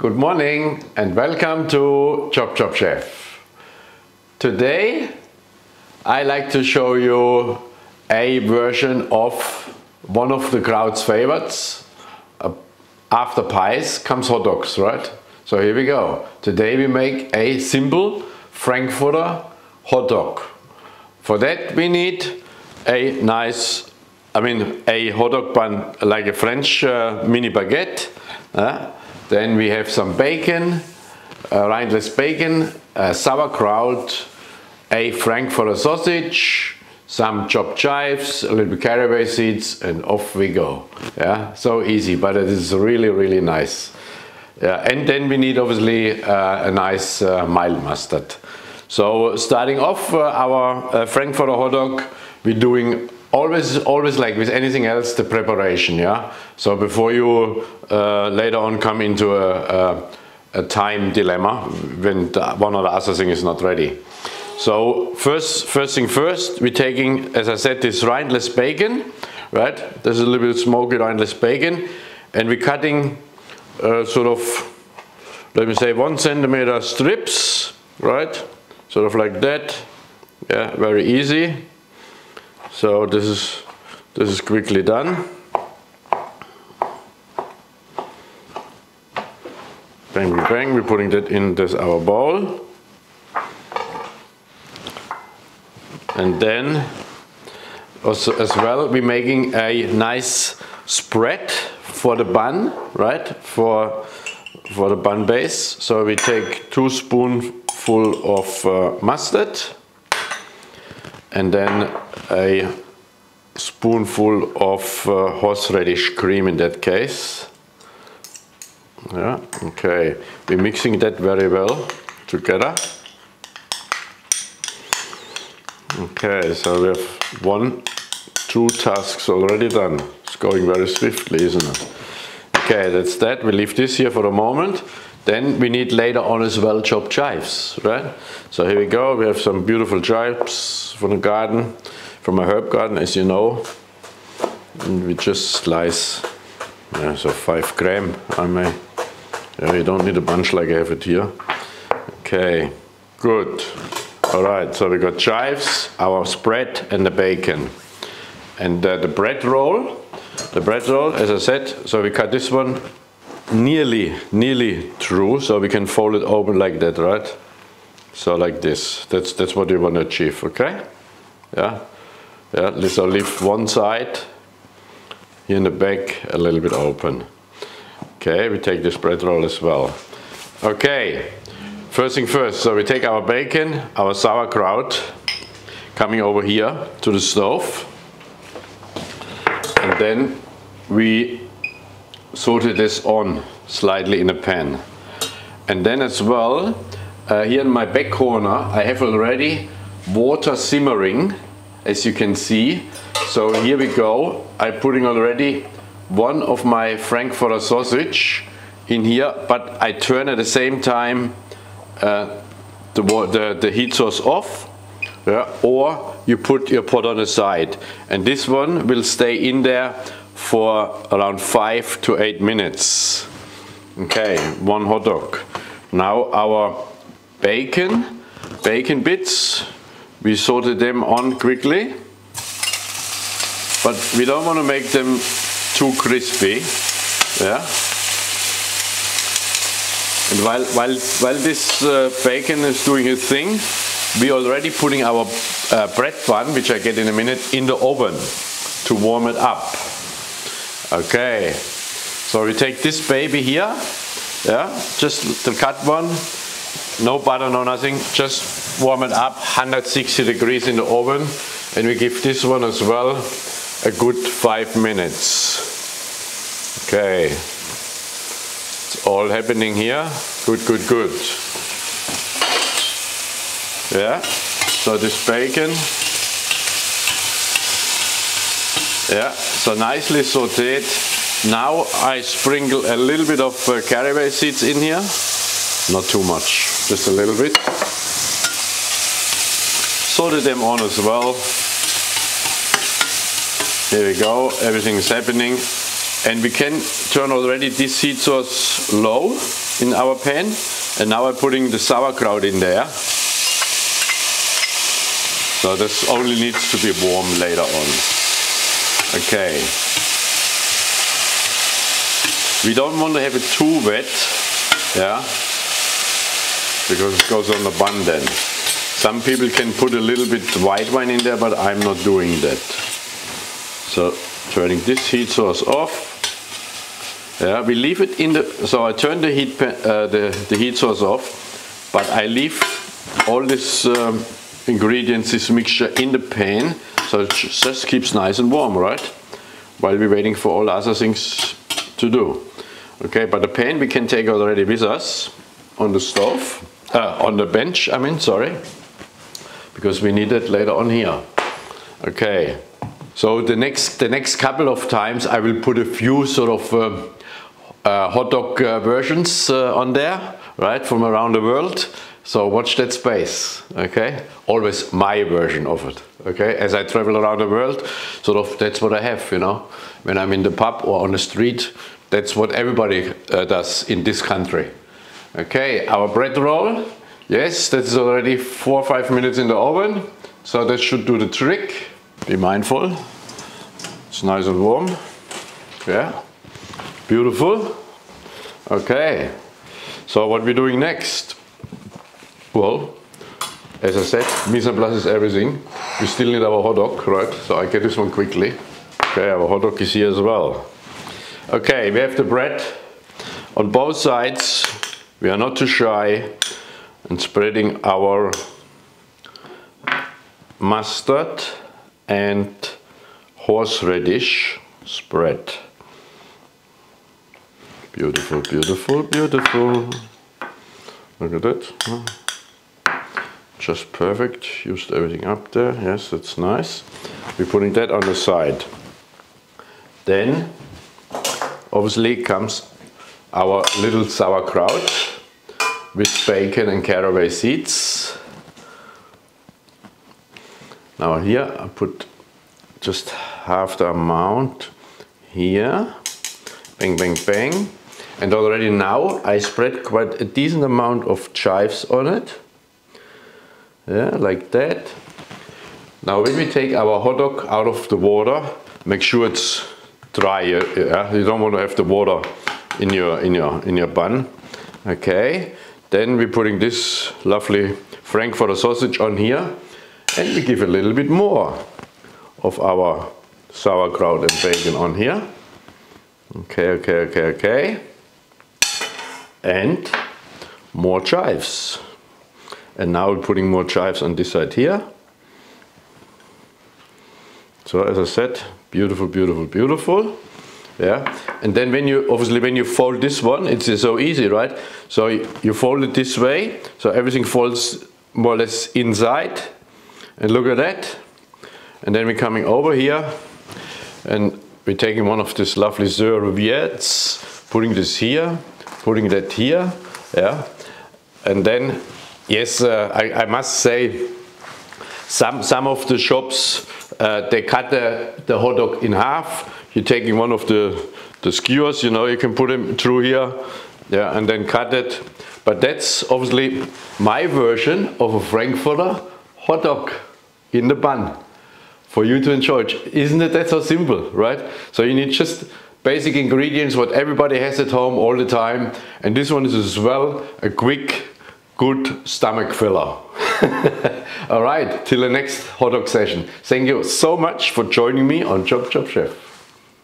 Good morning and welcome to ChopChopChef. Today I like to show you a version of one of the crowd's favorites. After pies comes hot dogs, right? So here we go. Today we make a simple Frankfurter hot dog. For that we need a nice, a hot dog bun like a French mini baguette. Then we have some bacon, rindless bacon, sauerkraut, a Frankfurter sausage, some chopped chives, a little bit caraway seeds, and off we go. Yeah, so easy, but it is really, really nice. Yeah, and then we need obviously a nice mild mustard. So starting off our Frankfurter hot dog, we're doing always like with anything else, the preparation. Yeah. So before you later on come into a time dilemma when one or the other thing is not ready. So first thing first, we're taking, as I said, this rindless bacon, right? There's a little bit of smoky rindless bacon, and we're cutting sort of, let me say, 1 centimeter strips, right? Sort of like that. Yeah, very easy. So this is quickly done. Bang, bang, bang. We're putting that in this our bowl. And then also as well we're making a nice spread for the bun, right? For the bun base. So we take 2 spoonfuls of mustard and then a spoonful of horseradish cream in that case. Yeah, okay. We're mixing that very well together. Okay, so we have 2 tasks already done. It's going very swiftly, isn't it? Okay, that's that. We leave this here for a moment. Then we need later on as well chopped chives, right? So here we go. We have some beautiful chives from the garden, from my herb garden, as you know. And we just slice, so 5 gram. You don't need a bunch like I have it here. Okay, good. All right, so we got chives, our spread, and the bacon. And the bread roll, as I said, so we cut this one nearly through, so we can fold it open like that, right? So like this. That's what you want to achieve, okay? Yeah. So leave one side here in the back a little bit open. Okay, we take this bread roll as well. Okay, first thing first, so we take our bacon, our sauerkraut, coming over here to the stove, and then we saute this on slightly in a pan. And then as well, here in my back corner, I have already water simmering, as you can see. So here we go. I'm putting already one of my Frankfurter sausage in here, but I turn at the same time the heat source off, yeah, or you put your pot on the side. And this one will stay in there for around 5 to 8 minutes. Okay, one hot dog. Now our bacon bits, we saute them on quickly, but we don't want to make them too crispy. Yeah. And while this bacon is doing its thing, we already putting our bread bun, which I get in a minute, in the oven to warm it up. Okay, so we take this baby here, yeah, just the cut one, no butter, no nothing, just warm it up, 160 degrees in the oven, and we give this one as well a good 5 minutes. Okay, it's all happening here, good. Yeah, so this bacon, yeah, so nicely sauteed. Now I sprinkle a little bit of caraway seeds in here, not too much, just a little bit. Saute them on as well. Here we go, everything is happening. And we can turn already this heat source low, in our pan, and now I'm putting the sauerkraut in there. So this only needs to be warm later on. Okay. We don't want to have it too wet, yeah, because it goes on the bun then. Some people can put a little bit white wine in there, but I'm not doing that. So turning this heat source off. Yeah, we leave it in the. So I turn the heat source off, but I leave all this ingredients, this mixture in the pan, so it just keeps nice and warm, right? While we're waiting for all other things to do. Okay, but the pan we can take already with us on the stove, on the bench. I mean, sorry, because we need it later on here. Okay. So the next couple of times I will put a few sort of hot dog versions on there, right, from around the world. So watch that space, okay? Always my version of it, okay? As I travel around the world, sort of that's what I have, you know? When I'm in the pub or on the street, that's what everybody does in this country. Okay, our bread roll, yes, that's already 4 or 5 minutes in the oven, so that should do the trick. Be mindful, it's nice and warm, yeah, beautiful. Okay, so what we're doing next? Well, as I said, mise en place is everything. We still need our hot dog, right? So I get this one quickly. Okay, our hot dog is here as well. Okay, we have the bread on both sides. We are not too shy in spreading our mustard and horseradish spread. Beautiful, beautiful, beautiful. Look at that. Just perfect. Used everything up there. Yes, that's nice. We're putting that on the side. Then, obviously, comes our little sauerkraut with bacon and caraway seeds. Now here I put just half the amount here. Bang, bang, bang. And already now I spread quite a decent amount of chives on it. Yeah, like that. Now when we take our hot dog out of the water, make sure it's dry. Yeah? You don't want to have the water in your bun. Okay. Then we're putting this lovely Frankfurter sausage on here, and we give a little bit more of our sauerkraut and bacon on here. Okay, okay, okay, okay. And more chives. And now we're putting more chives on this side here. So as I said, beautiful, beautiful, beautiful. Yeah. And then when you fold this one, it's so easy, right? So you fold it this way, so everything folds more or less inside. And look at that. And then we're coming over here, and we're taking one of these lovely serviettes, putting this here, putting that here, yeah. And then, yes, I must say, some of the shops, they cut the hot dog in half. You're taking one of the skewers, you know, you can put them through here, yeah, and then cut it. But that's obviously my version of a Frankfurter hot dog in the bun for you to enjoy. Isn't it that so simple, right? So you need just basic ingredients, what everybody has at home all the time. And this one is as well a quick, good stomach filler. All right, till the next hot dog session. Thank you so much for joining me on ChopChopChef.